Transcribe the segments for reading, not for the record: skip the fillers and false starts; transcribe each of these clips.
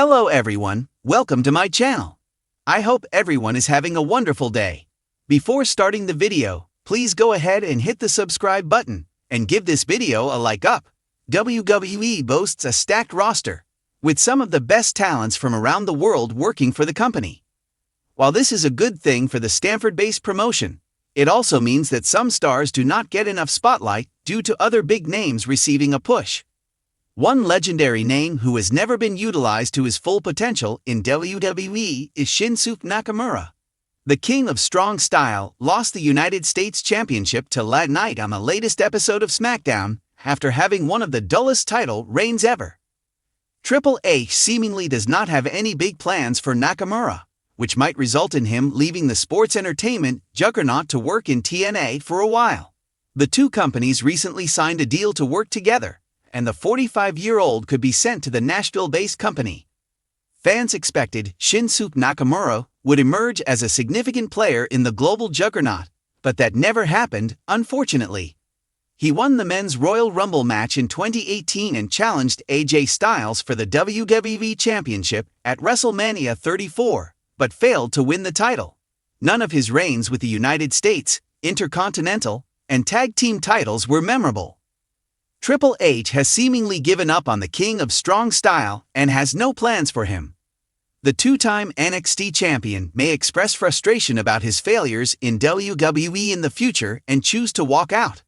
Hello everyone, welcome to my channel. I hope everyone is having a wonderful day. Before starting the video, please go ahead and hit the subscribe button and give this video a like up. WWE boasts a stacked roster, with some of the best talents from around the world working for the company. While this is a good thing for the Stanford-based promotion, it also means that some stars do not get enough spotlight due to other big names receiving a push. One legendary name who has never been utilized to his full potential in WWE is Shinsuke Nakamura. The King of Strong Style lost the United States Championship to last night on the latest episode of SmackDown after having one of the dullest title reigns ever. Triple H seemingly does not have any big plans for Nakamura, which might result in him leaving the sports entertainment juggernaut to work in TNA for a while. The two companies recently signed a deal to work together, and the 45-year-old could be sent to the Nashville-based company. Fans expected Shinsuke Nakamura would emerge as a significant player in the global juggernaut, but that never happened, unfortunately. He won the Men's Royal Rumble match in 2018 and challenged AJ Styles for the WWE Championship at WrestleMania 34, but failed to win the title. None of his reigns with the United States, Intercontinental, and Tag Team titles were memorable. Triple H has seemingly given up on the King of Strong Style and has no plans for him. The two-time NXT champion may express frustration about his failures in WWE in the future and choose to walk out.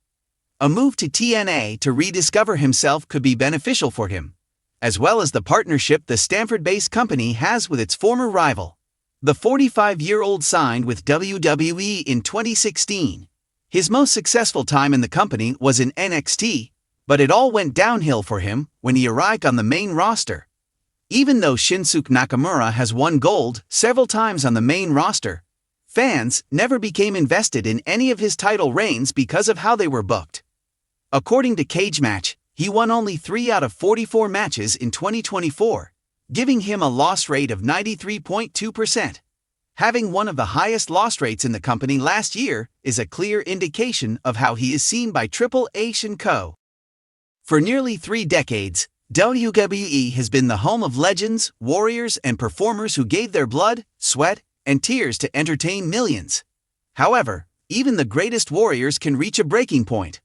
A move to TNA to rediscover himself could be beneficial for him, as well as the partnership the Stanford-based company has with its former rival. The 45-year-old signed with WWE in 2016. His most successful time in the company was in NXT, but it all went downhill for him when he arrived on the main roster. Even though Shinsuke Nakamura has won gold several times on the main roster, fans never became invested in any of his title reigns because of how they were booked. According to Cage Match, he won only 3 out of 44 matches in 2024, giving him a loss rate of 93.2%. Having one of the highest loss rates in the company last year is a clear indication of how he is seen by Triple H & Co. For nearly 3 decades, WWE has been the home of legends, warriors, and performers who gave their blood, sweat, and tears to entertain millions. However, even the greatest warriors can reach a breaking point.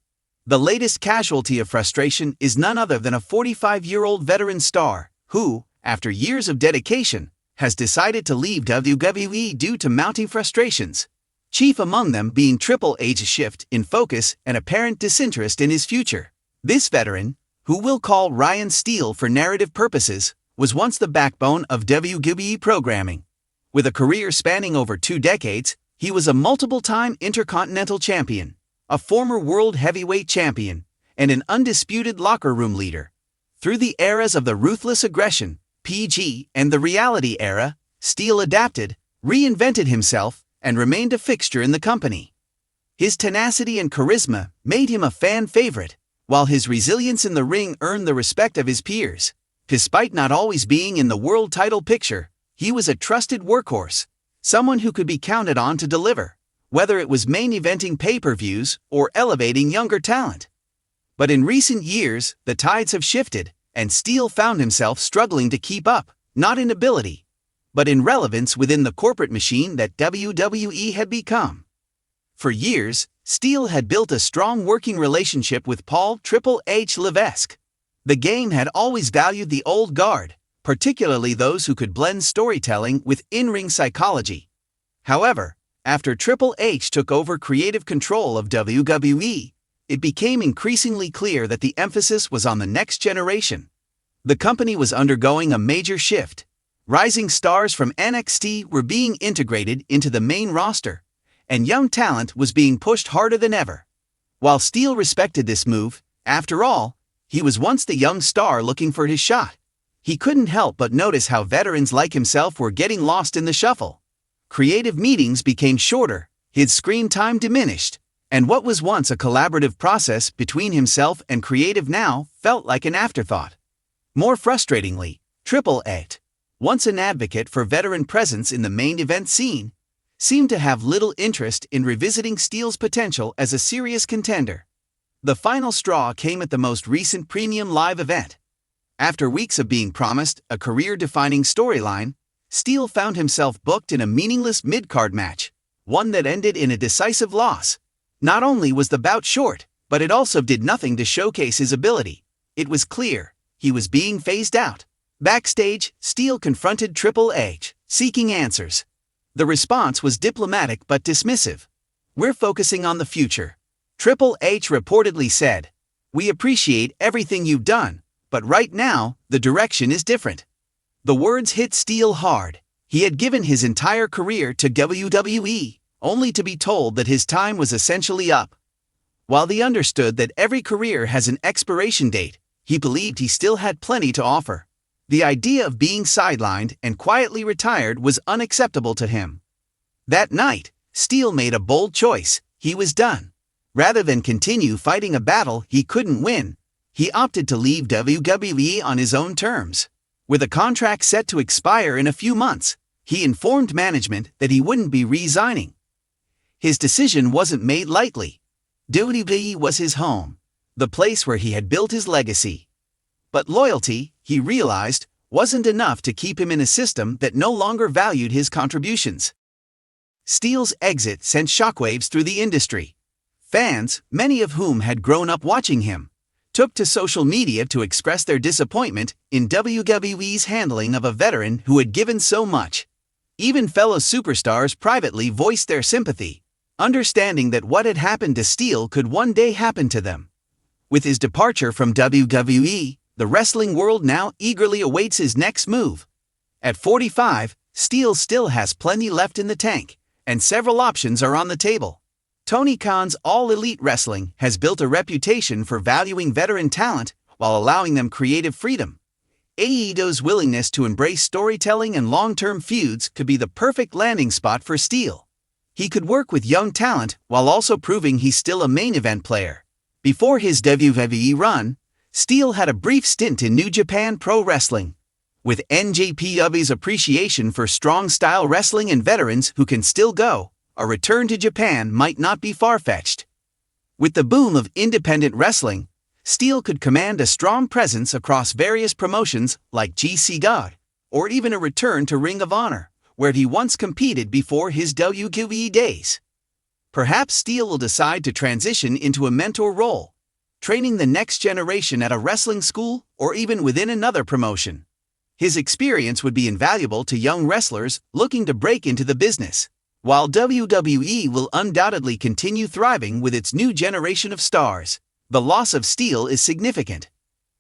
The latest casualty of frustration is none other than a 45-year-old veteran star who, after years of dedication, has decided to leave WWE due to mounting frustrations, chief among them being Triple H's shift in focus and apparent disinterest in his future. This veteran, who we'll call Ryan Steele for narrative purposes, was once the backbone of WWE programming. With a career spanning over 2 decades, he was a multiple-time Intercontinental Champion, a former World Heavyweight Champion, and an undisputed locker room leader. Through the eras of the Ruthless Aggression, PG, and the Reality era, Steele adapted, reinvented himself, and remained a fixture in the company. His tenacity and charisma made him a fan favorite, while his resilience in the ring earned the respect of his peers. Despite not always being in the world title picture, he was a trusted workhorse, someone who could be counted on to deliver, whether it was main eventing pay-per-views or elevating younger talent. But in recent years, the tides have shifted, and Steele found himself struggling to keep up, not in ability, but in relevance within the corporate machine that WWE had become. For years, Steele had built a strong working relationship with Paul Triple H Levesque. The game had always valued the old guard, particularly those who could blend storytelling with in-ring psychology. However, after Triple H took over creative control of WWE, it became increasingly clear that the emphasis was on the next generation. The company was undergoing a major shift. Rising stars from NXT were being integrated into the main roster, and young talent was being pushed harder than ever. While Steele respected this move, after all, he was once the young star looking for his shot. He couldn't help but notice how veterans like himself were getting lost in the shuffle. Creative meetings became shorter, his screen time diminished, and what was once a collaborative process between himself and creative now felt like an afterthought. More frustratingly, Triple H, once an advocate for veteran presence in the main event scene, seemed to have little interest in revisiting Steele's potential as a serious contender. The final straw came at the most recent Premium Live event. After weeks of being promised a career-defining storyline, Steele found himself booked in a meaningless mid-card match, one that ended in a decisive loss. Not only was the bout short, but it also did nothing to showcase his ability. It was clear he was being phased out. Backstage, Steele confronted Triple H, seeking answers. The response was diplomatic but dismissive. "We're focusing on the future," Triple H reportedly said. "We appreciate everything you've done, but right now, the direction is different." The words hit Steele hard. He had given his entire career to WWE, only to be told that his time was essentially up. While he understood that every career has an expiration date, he believed he still had plenty to offer. The idea of being sidelined and quietly retired was unacceptable to him. That night, Steele made a bold choice. He was done. Rather than continue fighting a battle he couldn't win, he opted to leave WWE on his own terms. With a contract set to expire in a few months, he informed management that he wouldn't be resigning. His decision wasn't made lightly. WWE was his home, the place where he had built his legacy. But loyalty, he realized, wasn't enough to keep him in a system that no longer valued his contributions. Steele's exit sent shockwaves through the industry. Fans, many of whom had grown up watching him, took to social media to express their disappointment in WWE's handling of a veteran who had given so much. Even fellow superstars privately voiced their sympathy, understanding that what had happened to Steele could one day happen to them. With his departure from WWE, the wrestling world now eagerly awaits his next move. At 45, Steele still has plenty left in the tank, and several options are on the table. Tony Khan's All Elite Wrestling has built a reputation for valuing veteran talent while allowing them creative freedom. AEW's willingness to embrace storytelling and long-term feuds could be the perfect landing spot for Steele. He could work with young talent while also proving he's still a main event player. Before his WWE run, Steele had a brief stint in New Japan Pro Wrestling. With NJPW's appreciation for strong-style wrestling and veterans who can still go, a return to Japan might not be far-fetched. With the boom of independent wrestling, Steele could command a strong presence across various promotions like GC God, or even a return to Ring of Honor, where he once competed before his WWE days. Perhaps Steele will decide to transition into a mentor role, training the next generation at a wrestling school or even within another promotion. His experience would be invaluable to young wrestlers looking to break into the business. While WWE will undoubtedly continue thriving with its new generation of stars, the loss of Steele is significant.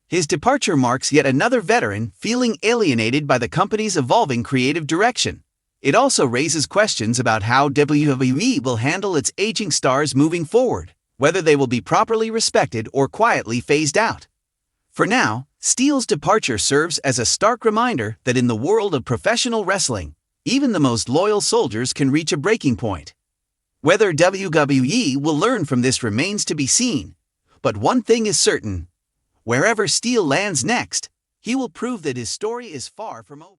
His departure marks yet another veteran feeling alienated by the company's evolving creative direction. It also raises questions about how WWE will handle its aging stars moving forward, whether they will be properly respected or quietly phased out. For now, Steele's departure serves as a stark reminder that in the world of professional wrestling, even the most loyal soldiers can reach a breaking point. Whether WWE will learn from this remains to be seen, but one thing is certain: wherever Steele lands next, he will prove that his story is far from over.